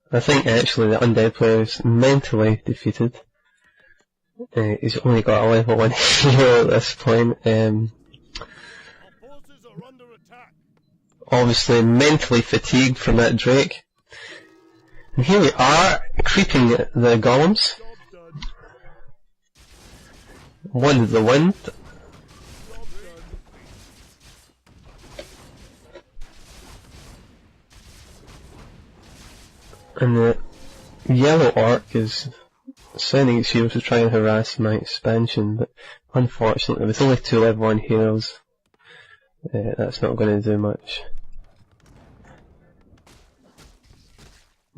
I think actually the undead player is mentally defeated. He's only got a level 1 hero at this point. Obviously mentally fatigued from that Drake. And here we are, creeping the golems. One of the wind. And the yellow orc is sending its heroes to try and harass my expansion, but unfortunately with only 2 level 1 heroes, that's not going to do much.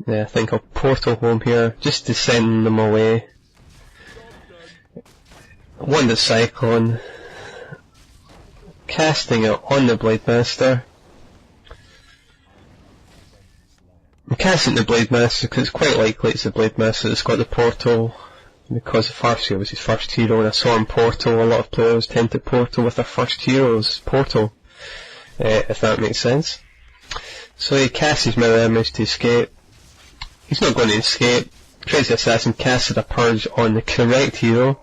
Yeah, I think I'll portal home here, just to send them away. One the Cyclone, casting it on the Blade Master. I'm casting the Blade Master because it's quite likely it's the Blade Master that's got the portal, because the first hero was his first hero, and I saw him portal. A lot of players tend to portal with their first hero's portal, if that makes sense. So he casts his mirror image to escape. He's not going to escape. Crazyassassin casted a purge on the correct hero.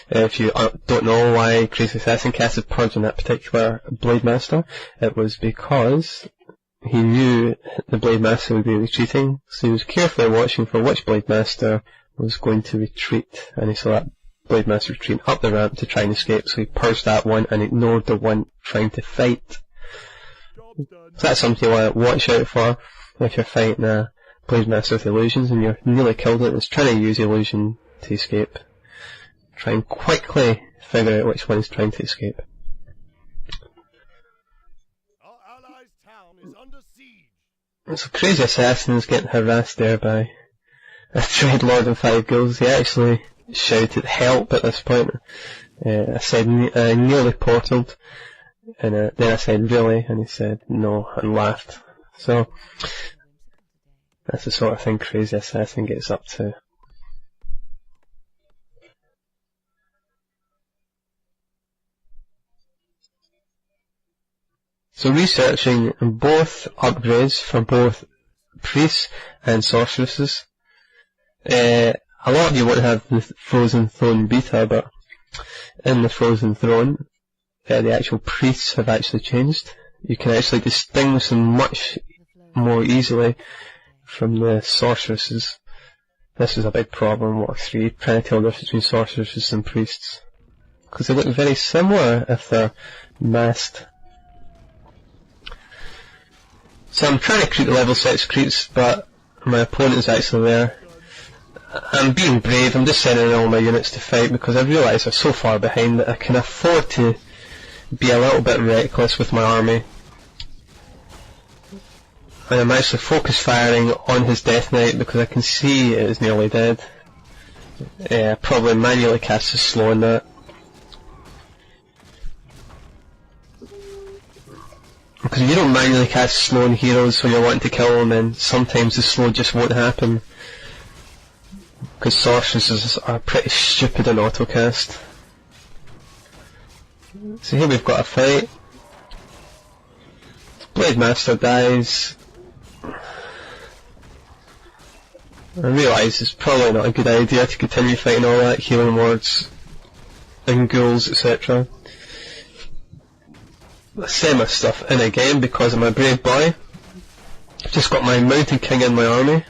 If you don't know why Crazyassassin casted purge on that particular Blade Master, it was because he knew the Blade Master would be retreating, so he was carefully watching for which Blade Master was going to retreat, and he saw that Blade Master retreating up the ramp to try and escape, so he purged that one and ignored the one trying to fight. So that's something you want to watch out for if you're fighting a Blade Master with illusions and you're nearly killed it and it's trying to use illusion to escape. Try and quickly figure out which one is trying to escape. So Crazyassassin is getting harassed there by a Dreadlord and 5 ghouls. He actually shouted help at this point. I said nearly portaled, and then I said really, and he said no and laughed. So that's the sort of thing Crazyassassin gets up to. So researching both upgrades for both priests and sorceresses. A lot of you won't have the Frozen Throne beta, but in the Frozen Throne, the actual priests have actually changed. You can actually distinguish them much more easily from the sorceresses. This is a big problem, War 3, trying to tell the difference between sorceresses and priests. Because they look very similar if they're masked. So I'm trying to creep the level 6 creeps, but my opponent is actually there. I'm being brave, I'm just sending in all my units to fight because I realise they're so far behind that I can afford to be a little bit reckless with my army. And I'm actually focus firing on his Death Knight because I can see it is nearly dead. Probably manually cast a slow on that. Because if you don't manually cast slow on heroes when you're wanting to kill them, then sometimes the slow just won't happen. Because sorceresses are pretty stupid in autocast. So here we've got a fight. Blade Master dies. I realise it's probably not a good idea to continue fighting all that, healing wards and ghouls, etc. I send my stuff in again because I'm a brave boy. I've just got my Mountain King in my army.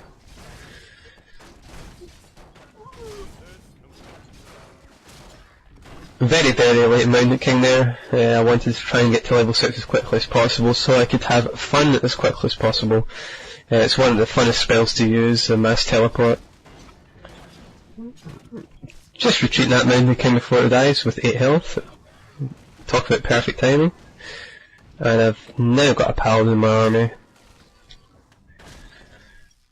Very, very late Mountain King there. I wanted to try and get to level 6 as quickly as possible so I could have fun as quickly as possible. It's one of the funnest spells to use, the Mass Teleport. Just retreating that Mountain King before it dies with 8 health. Talk about perfect timing. And I've now got a Paladin in my army.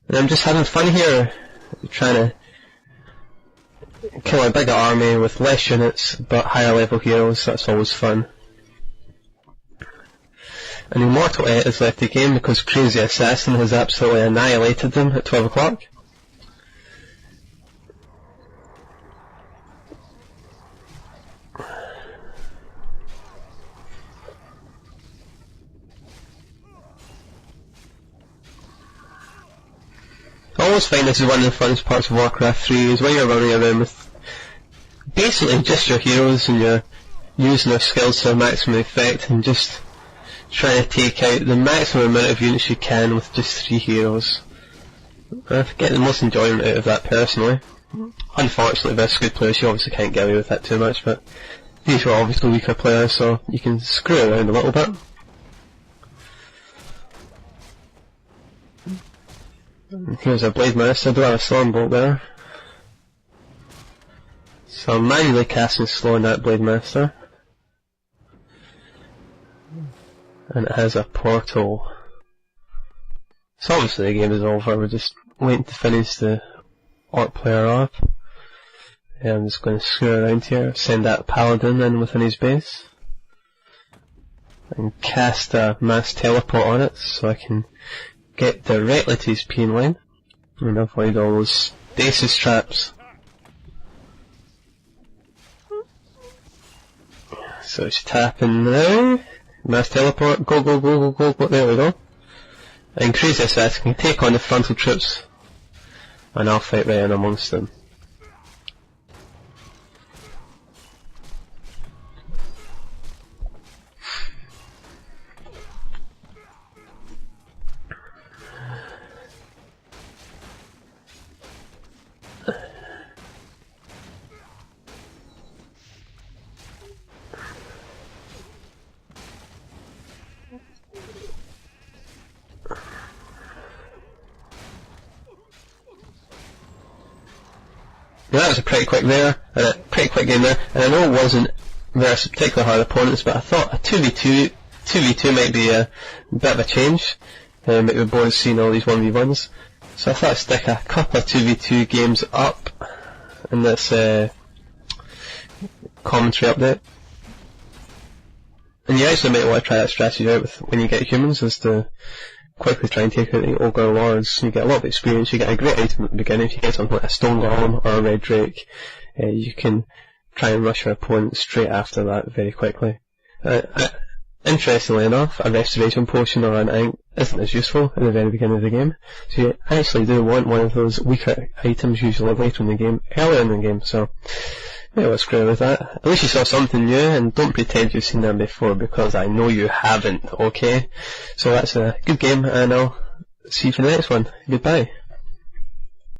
And I'm just having fun here, trying to kill a bigger army with less units but higher level heroes. That's always fun. And Immortal 8 has left the game because Crazyassassin has absolutely annihilated them at 12 o'clock. always find this is one of the funnest parts of Warcraft 3, is when you're running around with basically just your heroes and you're using their skills to their maximum effect and just trying to take out the maximum amount of units you can with just 3 heroes. I get the most enjoyment out of that personally. Unfortunately, versus good players you obviously can't get away with that too much, but these were obviously weaker players, so you can screw around a little bit. Here's a Blade Master, do have a Storm Bolt there. So I'm manually casting slow on that Blade Master. And it has a portal. So obviously the game is over, we're just waiting to finish the Orc player off. And I'm just going to screw around here, send that Paladin in within his base. And cast a mass teleport on it so I can get directly to his pin line. And avoid all those stasis traps. So it's tapping now. Mass teleport, go, go, go, go, go, there we go. And Crazyassassin can take on the frontal troops, and I'll fight right in amongst them. Now that was a pretty quick game there, and I know it wasn't versus particularly hard opponents, but I thought a 2v2 might be a bit of a change. Maybe we're both seeing all these 1v1s, so I thought I'd stick a couple of 2v2 games up in this commentary update. And you actually might want to try that strategy out with when you get humans, is to quickly try and take out the Ogre Lords. You get a lot of experience, you get a great item at the beginning. If you get something like a Stone Golem or a Red Drake, you can try and rush your opponent straight after that very quickly. Interestingly enough, a Restoration Potion or an Ink isn't as useful in the very beginning of the game, so you actually do want one of those weaker items usually later in the game, earlier in the game, so maybe let's screw with that. At least you saw something new, and don't pretend you've seen that before, because I know you haven't, okay? So that's a good game, and I'll see you for the next one. Goodbye.